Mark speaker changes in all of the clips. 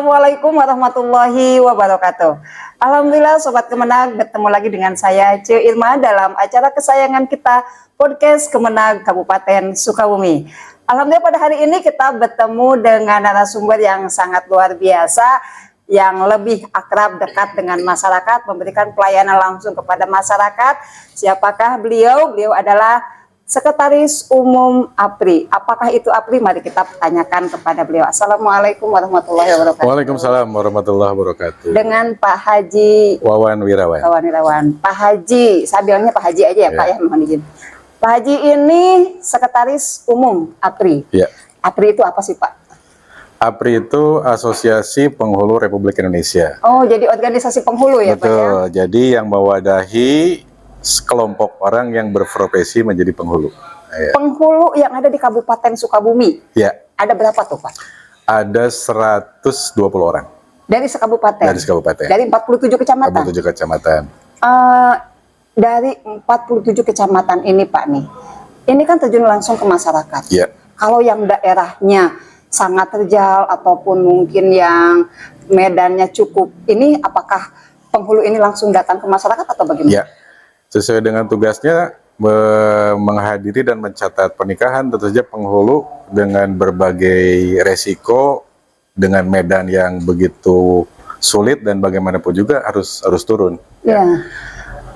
Speaker 1: Assalamualaikum warahmatullahi wabarakatuh. Alhamdulillah Sobat Kemenag, bertemu lagi dengan saya Ce Irma dalam acara kesayangan kita, Podcast Kemenag Kabupaten Sukabumi. Alhamdulillah pada hari ini kita bertemu dengan narasumber yang sangat luar biasa, yang lebih akrab dekat dengan masyarakat, memberikan pelayanan langsung kepada masyarakat. Siapakah beliau? Beliau adalah Sekretaris Umum APRI. Apakah itu APRI? Mari kita tanyakan kepada beliau. Assalamualaikum warahmatullahi wabarakatuh.
Speaker 2: Waalaikumsalam warahmatullahi wabarakatuh.
Speaker 1: Dengan Pak Haji
Speaker 2: Wawan Wirawan.
Speaker 1: Pak Haji, saya bilangnya Pak Haji aja ya, Pak ya, mohon izin. Pak Haji ini Sekretaris Umum APRI.
Speaker 2: Ya.
Speaker 1: APRI itu apa sih Pak?
Speaker 2: APRI itu Asosiasi Penghulu Republik Indonesia.
Speaker 1: Oh, jadi organisasi penghulu ya Pak ya?
Speaker 2: Betul. Jadi yang mewadahi sekelompok orang yang berprofesi menjadi penghulu. Ya.
Speaker 1: Penghulu yang ada di Kabupaten Sukabumi.
Speaker 2: Ya.
Speaker 1: Ada berapa tuh Pak?
Speaker 2: Ada 120 orang.
Speaker 1: Dari sekabupaten?
Speaker 2: Dari sekabupaten.
Speaker 1: Dari 47 kecamatan?
Speaker 2: 47 kecamatan.
Speaker 1: Dari 47 kecamatan ini Pak nih, ini kan terjun langsung ke masyarakat.
Speaker 2: Ya.
Speaker 1: Kalau yang daerahnya sangat terjal ataupun mungkin yang medannya cukup, ini apakah penghulu ini langsung datang ke masyarakat atau bagaimana?
Speaker 2: Ya. Sesuai dengan tugasnya menghadiri dan mencatat pernikahan, tentu saja penghulu dengan berbagai resiko, dengan medan yang begitu sulit dan bagaimanapun juga harus turun.
Speaker 1: Ya.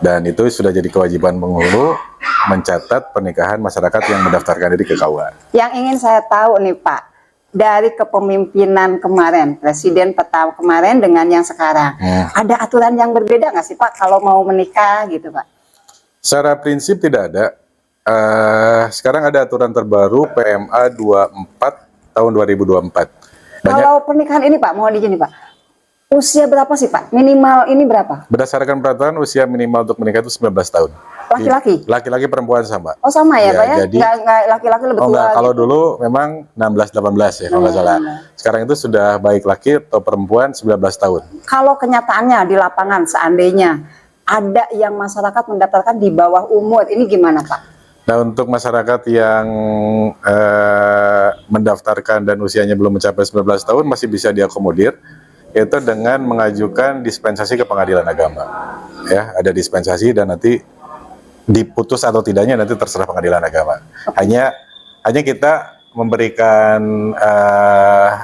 Speaker 2: Dan itu sudah jadi kewajiban penghulu mencatat pernikahan masyarakat yang mendaftarkan diri ke KUA.
Speaker 1: Yang ingin saya tahu nih Pak, dari kepemimpinan kemarin, Presiden pertama kemarin dengan yang sekarang, ada aturan yang berbeda nggak sih Pak kalau mau menikah gitu Pak?
Speaker 2: Secara prinsip tidak ada. Sekarang ada aturan terbaru PMA 24 tahun 2024.
Speaker 1: Kalau pernikahan ini Pak, mohon izin nih Pak, usia berapa sih Pak? Minimal ini berapa?
Speaker 2: Berdasarkan peraturan usia minimal untuk menikah itu 19 tahun.
Speaker 1: Laki-laki?
Speaker 2: Laki-laki perempuan sama.
Speaker 1: Oh sama ya Pak ya?
Speaker 2: Jadi,
Speaker 1: nggak laki-laki lebih tua
Speaker 2: enggak, kalau
Speaker 1: gitu.
Speaker 2: dulu memang 16-18 ya kalau nggak salah. Sekarang itu sudah baik laki atau perempuan 19 tahun.
Speaker 1: Kalau kenyataannya di lapangan seandainya ada yang masyarakat mendaftarkan di bawah umur, ini gimana Pak?
Speaker 2: Nah, untuk masyarakat yang mendaftarkan dan usianya belum mencapai 19 tahun masih bisa diakomodir, yaitu dengan mengajukan dispensasi ke pengadilan agama. Ya, ada dispensasi dan nanti diputus atau tidaknya nanti terserah pengadilan agama. Hanya kita memberikan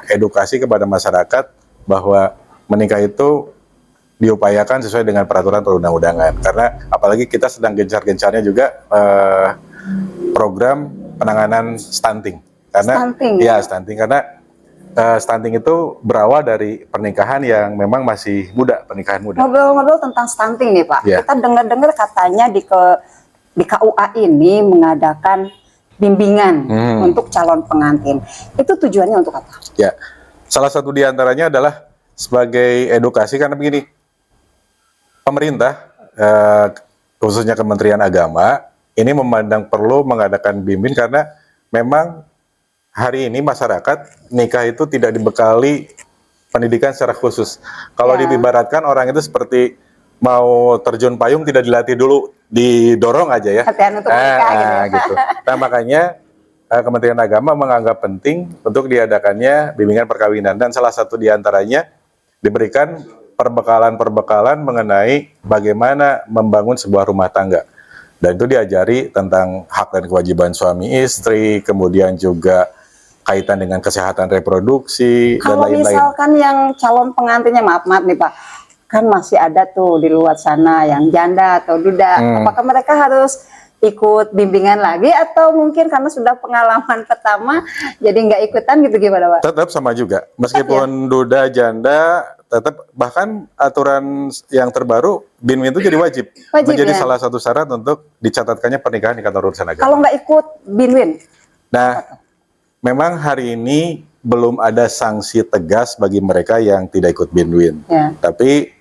Speaker 2: edukasi kepada masyarakat bahwa menikah itu diupayakan sesuai dengan peraturan perundang-undangan, karena apalagi kita sedang gencar-gencarnya juga program penanganan stunting, karena stunting karena stunting itu berawal dari pernikahan yang memang masih muda, pernikahan muda.
Speaker 1: Ngobrol-ngobrol tentang stunting nih Pak,
Speaker 2: Ya.
Speaker 1: kita dengar-dengar katanya di KUA ini mengadakan bimbingan untuk calon pengantin. Itu tujuannya untuk apa?
Speaker 2: Ya, salah satu diantaranya adalah sebagai edukasi, karena begini, pemerintah, khususnya Kementerian Agama, ini memandang perlu mengadakan bimbing karena memang hari ini masyarakat nikah itu tidak dibekali pendidikan secara khusus. Kalau diibaratkan orang itu seperti mau terjun payung tidak dilatih dulu, didorong aja ya.
Speaker 1: Latihan untuk menikah gitu.
Speaker 2: Nah, makanya Kementerian Agama menganggap penting untuk diadakannya bimbingan perkawinan, dan salah satu diantaranya diberikan perbekalan mengenai bagaimana membangun sebuah rumah tangga. Dan itu diajari tentang hak dan kewajiban suami istri, kemudian juga kaitan dengan kesehatan reproduksi, dan lain-lain.
Speaker 1: Kalau misalkan yang calon pengantinnya, maaf nih Pak, kan masih ada tuh di luar sana yang janda atau duda. Apakah mereka harus ikut bimbingan lagi atau mungkin karena sudah pengalaman pertama jadi nggak ikutan gitu, gimana Pak?
Speaker 2: Tetap sama juga, meskipun duda janda, tetap bahkan aturan yang terbaru BIN itu jadi wajib menjadi salah satu syarat untuk dicatatkannya pernikahan di kantor urusan agama.
Speaker 1: Kalau nggak ikut BIN.
Speaker 2: Nah, memang hari ini belum ada sanksi tegas bagi mereka yang tidak ikut BIN.
Speaker 1: Ya.
Speaker 2: Tapi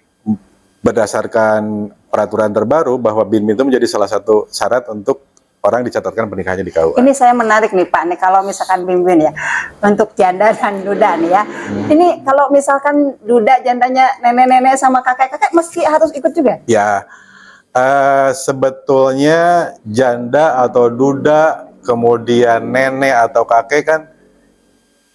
Speaker 2: berdasarkan peraturan terbaru bahwa BIN itu menjadi salah satu syarat untuk orang dicatatkan pernikahannya di KUA.
Speaker 1: Ini saya menarik nih Pak, nih kalau misalkan bimbing ya, untuk janda dan duda nih ya. Ini kalau misalkan duda, jandanya nenek-nenek sama kakek-kakek mesti harus ikut juga?
Speaker 2: Ya, sebetulnya janda atau duda, kemudian nenek atau kakek kan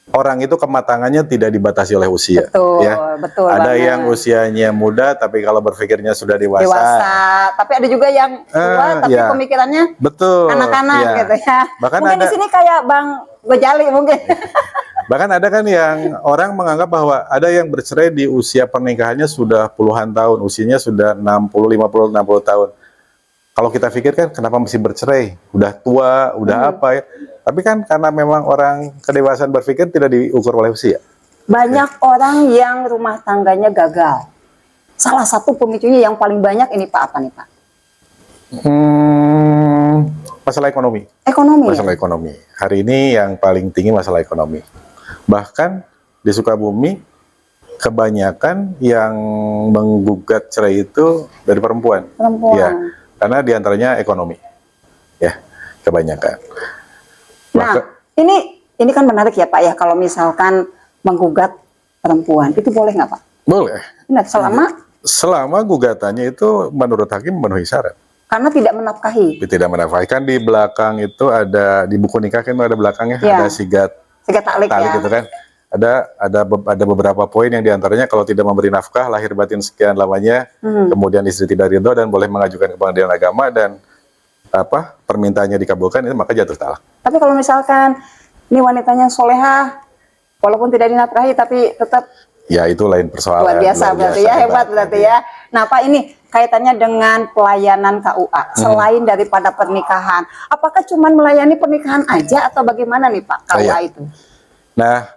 Speaker 2: orang itu kematangannya tidak dibatasi oleh usia.
Speaker 1: Betul,
Speaker 2: Ya.
Speaker 1: betul
Speaker 2: Ada
Speaker 1: banget.
Speaker 2: yang usianya muda, tapi kalau berpikirnya sudah dewasa.
Speaker 1: Dewasa, tapi ada juga yang tua, tapi
Speaker 2: Ya.
Speaker 1: pemikirannya
Speaker 2: Betul.
Speaker 1: anak-anak
Speaker 2: Ya.
Speaker 1: gitu ya.
Speaker 2: Bahkan
Speaker 1: Mungkin di
Speaker 2: ada-
Speaker 1: sini kayak Bang Gojali mungkin.
Speaker 2: Bahkan ada kan yang orang menganggap bahwa ada yang bercerai di usia pernikahannya sudah puluhan tahun, usianya sudah 60, 50, 60 tahun. Kalau kita pikirkan kenapa mesti bercerai? Udah tua, udah apa ya? Tapi kan karena memang orang kedewasaan berpikir tidak diukur oleh usia.
Speaker 1: Banyak orang yang rumah tangganya gagal. Salah satu pemicunya yang paling banyak ini Pak, apa nih Pak?
Speaker 2: Masalah ekonomi.
Speaker 1: Ekonomi. Ya?
Speaker 2: Masalah ekonomi. Hari ini yang paling tinggi masalah ekonomi. Bahkan di Sukabumi kebanyakan yang menggugat cerai itu dari perempuan.
Speaker 1: Perempuan.
Speaker 2: Ya, karena diantaranya ekonomi. Ya, kebanyakan.
Speaker 1: Nah, ini kan menarik ya Pak ya, kalau misalkan menggugat perempuan, itu boleh nggak Pak?
Speaker 2: Boleh.
Speaker 1: Nah,
Speaker 2: Selama gugatannya itu menurut hakim memenuhi syarat.
Speaker 1: karena tidak menafkahi.
Speaker 2: Tidak menafkahi. Kan di belakang itu ada, di buku nikah kan ada belakangnya,
Speaker 1: Ya.
Speaker 2: ada sigat
Speaker 1: Sigat taklik
Speaker 2: tali
Speaker 1: ya.
Speaker 2: gitu kan. Ada beberapa poin yang diantaranya kalau tidak memberi nafkah lahir batin sekian lamanya, kemudian istri tidak ridho dan boleh mengajukan ke pengadilan agama dan permintaannya dikabulkan, itu maka jatuh talak.
Speaker 1: Tapi kalau misalkan ini wanitanya solehah, walaupun tidak dinafkahi tapi tetap
Speaker 2: Ya itu lain persoalan.
Speaker 1: luar biasa berarti ya, hebat berarti ya. Nah Pak, ini kaitannya dengan pelayanan KUA selain daripada pernikahan, apakah cuma melayani pernikahan aja atau bagaimana nih Pak KUA
Speaker 2: Iya.
Speaker 1: itu?
Speaker 2: Nah,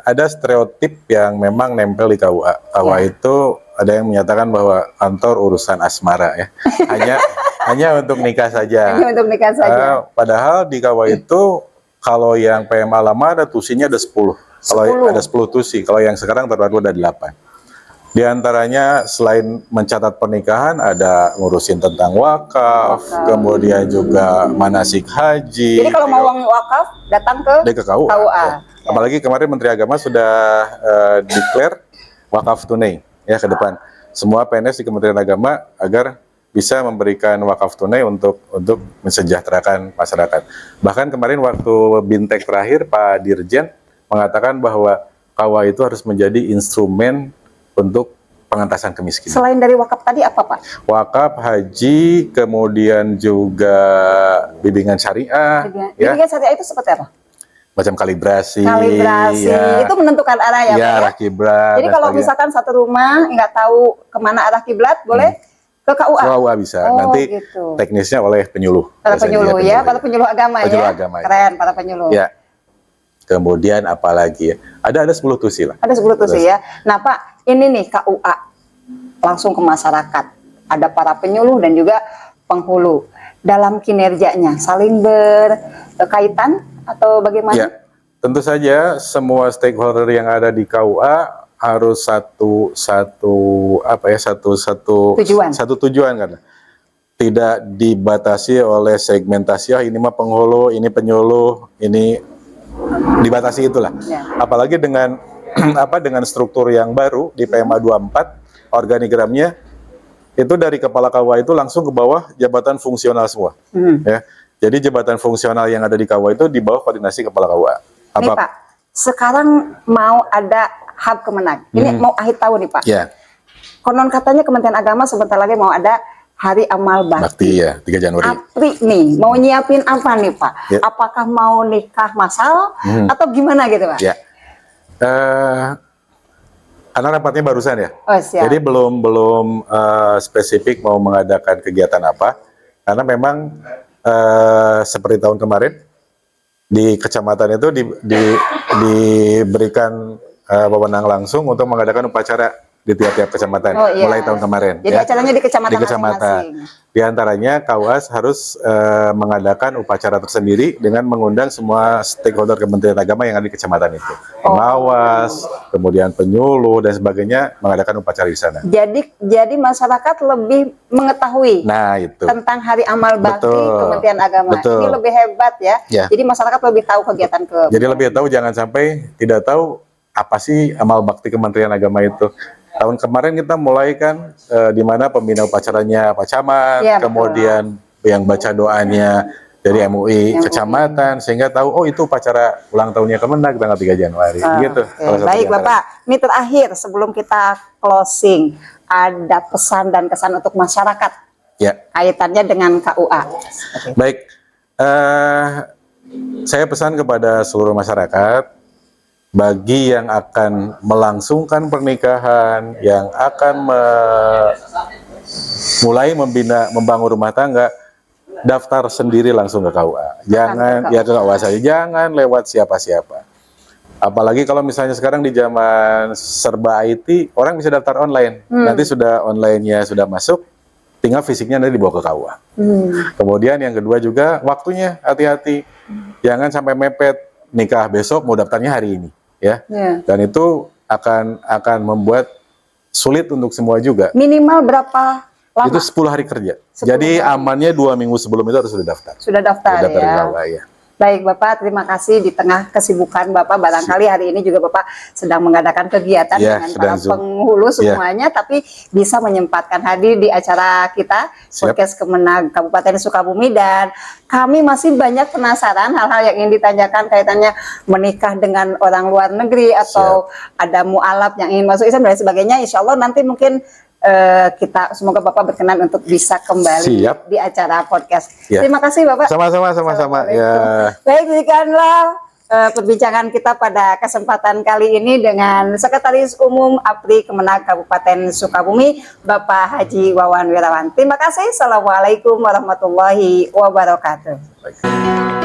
Speaker 2: ada stereotip yang memang nempel di KUA. KUA
Speaker 1: Ya.
Speaker 2: itu ada yang menyatakan bahwa kantor urusan asmara ya. hanya untuk nikah saja.
Speaker 1: Ini untuk nikah saja.
Speaker 2: Padahal di KUA itu kalau yang PMA lama ada tusinya ada 10. Kalau
Speaker 1: 10.
Speaker 2: ada 10 tusi, kalau yang sekarang terbaru ada 8. Di antaranya selain mencatat pernikahan ada ngurusin tentang wakaf, kemudian juga manasik haji.
Speaker 1: Jadi kalau mau uang wakaf datang ke
Speaker 2: Dia ke KUA.
Speaker 1: KUA.
Speaker 2: Ya. Apalagi kemarin Menteri Agama sudah declare wakaf tunai ya ke depan. Semua PNS di Kementerian Agama agar bisa memberikan wakaf tunai untuk mensejahterakan masyarakat. Bahkan kemarin waktu Bintek terakhir Pak Dirjen mengatakan bahwa KUA itu harus menjadi instrumen untuk pengentasan kemiskinan.
Speaker 1: Selain dari wakaf tadi apa Pak?
Speaker 2: Wakaf, haji, kemudian juga bimbingan syariah, ya,
Speaker 1: Bimbingan syariah itu seperti apa?
Speaker 2: macam kalibrasi,
Speaker 1: Kalibrasi,
Speaker 2: ya,
Speaker 1: itu menentukan arah ya, Pak, ya?
Speaker 2: arah kiblat.
Speaker 1: Jadi
Speaker 2: dan
Speaker 1: kalau
Speaker 2: sebagainya.
Speaker 1: misalkan satu rumah nggak tahu kemana arah kiblat, boleh ke KUA?
Speaker 2: KUA bisa.
Speaker 1: Oh,
Speaker 2: Nanti
Speaker 1: gitu.
Speaker 2: teknisnya oleh penyuluh.
Speaker 1: Para
Speaker 2: Biasanya
Speaker 1: penyuluh
Speaker 2: dia
Speaker 1: ya, para penyuluh agama
Speaker 2: Penyuluh
Speaker 1: ya.
Speaker 2: agama, ya.
Speaker 1: Keren, para penyuluh.
Speaker 2: Ya. Kemudian apalagi ya? Ada 10 tusi lah.
Speaker 1: Ada 10 tuh sih ya. Nah Pak, ini nih KUA langsung ke masyarakat. Ada para penyuluh dan juga penghulu. Dalam kinerjanya saling berkaitan atau bagaimana?
Speaker 2: Ya. Tentu saja semua stakeholder yang ada di KUA harus satu
Speaker 1: Tujuan.
Speaker 2: satu tujuan kan. Tidak dibatasi oleh segmentasi, ini mah penghulu, ini penyuluh, ini dibatasi itulah.
Speaker 1: Ya.
Speaker 2: Apalagi dengan dengan struktur yang baru di PMA 24 organigramnya itu dari kepala KUA itu langsung ke bawah jabatan fungsional semua. Ya. Jadi jabatan fungsional yang ada di KUA itu di bawah koordinasi kepala KUA.
Speaker 1: Nih Pak, sekarang mau ada hub Kemenag. Ini mau akhir tahun nih Pak.
Speaker 2: Ya,
Speaker 1: Konon katanya Kementerian Agama sebentar lagi mau ada Hari Amal
Speaker 2: Bakti
Speaker 1: Bakti.
Speaker 2: ya, 3 Januari.
Speaker 1: Apri nih, mau nyiapin apa nih Pak?
Speaker 2: Ya.
Speaker 1: Apakah mau nikah massal atau gimana gitu Pak?
Speaker 2: Ya. Karena rapatnya barusan ya.
Speaker 1: Oh siap.
Speaker 2: Jadi belum spesifik mau mengadakan kegiatan apa. Karena memang seperti tahun kemarin di kecamatan itu diberikan wewenang langsung untuk mengadakan upacara di tiap-tiap kecamatan
Speaker 1: Oh, iya.
Speaker 2: mulai tahun kemarin.
Speaker 1: Jadi acaranya di kecamatan
Speaker 2: Di kecamatan.
Speaker 1: masing-masing.
Speaker 2: Di antaranya KUAS harus mengadakan upacara tersendiri dengan mengundang semua stakeholder Kementerian Agama yang ada di kecamatan itu. Pengawas, kemudian penyuluh dan sebagainya mengadakan upacara di sana.
Speaker 1: Jadi masyarakat lebih mengetahui
Speaker 2: Nah, itu.
Speaker 1: tentang Hari Amal Bakti
Speaker 2: Betul.
Speaker 1: Kementerian Agama.
Speaker 2: Betul.
Speaker 1: Ini lebih hebat ya.
Speaker 2: Ya.
Speaker 1: Jadi masyarakat lebih tahu kegiatan ke.
Speaker 2: Jadi lebih tahu, jangan sampai tidak tahu apa sih amal bakti Kementerian Agama itu. Tahun kemarin kita mulai kan di mana pembina upacaranya Pak Camat,
Speaker 1: Iya, betul.
Speaker 2: kemudian yang baca doanya dari MUI, kecamatan, sehingga tahu oh itu upacara ulang tahunnya Kemenag tanggal 3 Januari gitu.
Speaker 1: Oke.
Speaker 2: Salah satu
Speaker 1: Baik
Speaker 2: di antara.
Speaker 1: Bapak, ini terakhir sebelum kita closing, ada pesan dan kesan untuk masyarakat
Speaker 2: Ya,
Speaker 1: kaitannya dengan KUA. Oke.
Speaker 2: baik. Saya pesan kepada seluruh masyarakat, bagi yang akan melangsungkan pernikahan, yang akan mulai membangun rumah tangga, daftar sendiri langsung ke KUA. Jangan ya ke KUA saja, jangan lewat siapa-siapa. Apalagi kalau misalnya sekarang di zaman serba IT, orang bisa daftar online. Nanti sudah online-nya sudah masuk, tinggal fisiknya nanti dibawa ke KUA. Kemudian yang kedua juga waktunya hati-hati. Jangan sampai mepet nikah besok mau daftarnya hari ini, ya. Dan itu akan membuat sulit untuk semua juga.
Speaker 1: Minimal berapa lama?
Speaker 2: Itu 10 hari kerja.
Speaker 1: 10
Speaker 2: Jadi
Speaker 1: hari.
Speaker 2: amannya 2 minggu sebelum itu harus sudah daftar.
Speaker 1: Sudah daftar
Speaker 2: Sudah daftar
Speaker 1: ya.
Speaker 2: di KUA, ya.
Speaker 1: Baik Bapak, terima kasih di tengah kesibukan Bapak. Barangkali hari ini juga Bapak sedang mengadakan kegiatan
Speaker 2: Ya,
Speaker 1: dengan
Speaker 2: sedang
Speaker 1: para
Speaker 2: Zoom.
Speaker 1: penghulu semuanya, tapi bisa menyempatkan hadir di acara kita,
Speaker 2: Siap.
Speaker 1: podcast Kemenag Kabupaten Sukabumi. Dan kami masih banyak penasaran hal-hal yang ingin ditanyakan kaitannya menikah dengan orang luar negeri atau ada mualaf yang ingin masuk Islam dan sebagainya. Insya Allah nanti mungkin kita semoga Bapak berkenan untuk bisa kembali
Speaker 2: Siap.
Speaker 1: di acara podcast.
Speaker 2: Ya.
Speaker 1: Terima kasih Bapak.
Speaker 2: Sama-sama. Ya.
Speaker 1: Baik, demikianlah perbincangan kita pada kesempatan kali ini dengan Sekretaris Umum APRI Kemenag Kabupaten Sukabumi, Bapak Haji Wawan Wirawan. Terima kasih. Assalamualaikum warahmatullahi wabarakatuh.
Speaker 2: Baik.